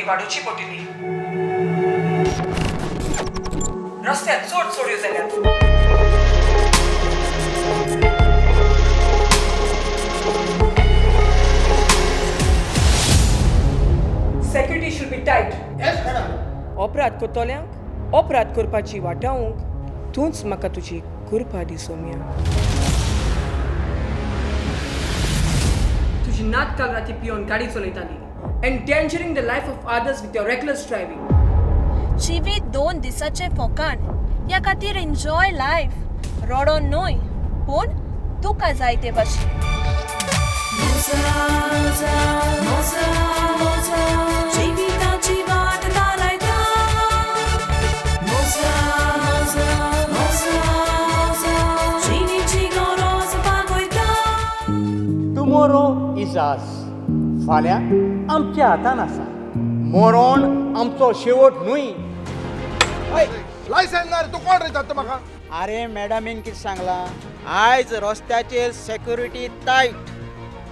वाडोवची पडटली. रस्त्यात चड चोऱ्यो जाल्यात. Security should be tight. Yes, madam. अपराध करतल्यांक अपराध करपाची वाटावंक तूंच म्हाका तुजी कृपा दी सोम्या. तुजी नात काल राती पिवन गाडी चलयताली, endangering the life of others with your reckless driving. जिवीत 2 दिसाचे फोकाण ह्या खातीर एन्जॉय लायफ रडो न्हय पूण तुका जाय ते भाशेन. जिविताची वाट लायता जिणेची गरज भागयता. टुमोरो इज आस. फाल्यां आमच्या हातान आसा. मरण आमचो शेवट न्हय. लायसन ना रे, तू कोण रे जाता म्हाका? अरे मॅडमीन कितें सांगलां आयज रस्त्याचेर सेक्युरिटी टायट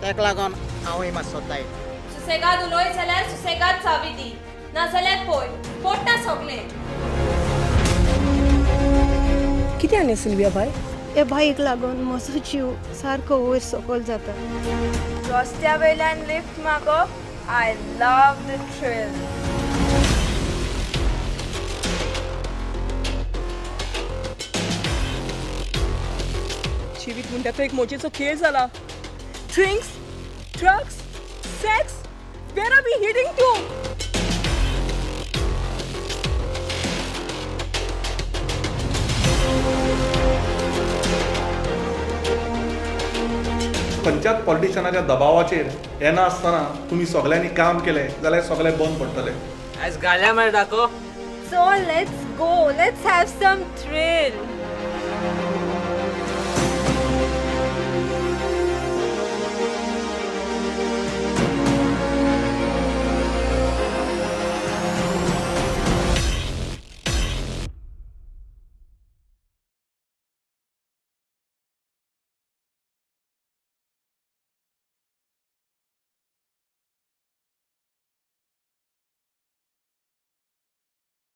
तेका लागून हांवूय मातसो टायट. सुसेगाद उलोय जाल्यार सुसेगाद चावी दी नाजाल्यार पळय पोट्टा सगलें. कितें आनी सिल्विया बाय? हे बाईक लागून म्हजो जीव सारको वयर सकयल जाता. रस्त्या वयल्यान लिफ्ट मागप आय लव द थ्रिल. जिवीत म्हणटा तो एक मोजेचो खेळ जाला. Drinks, drugs, sex, where are we hiding to? खंयच्याच पॉलिटिशनाच्या दबावाचेर येना आसतना तुमी सगळ्यांनी काम केलें जाल्यार सगळें बंद पडटलें. आयज गाल्या मरे दाखो. So let's go, let's have some thrill.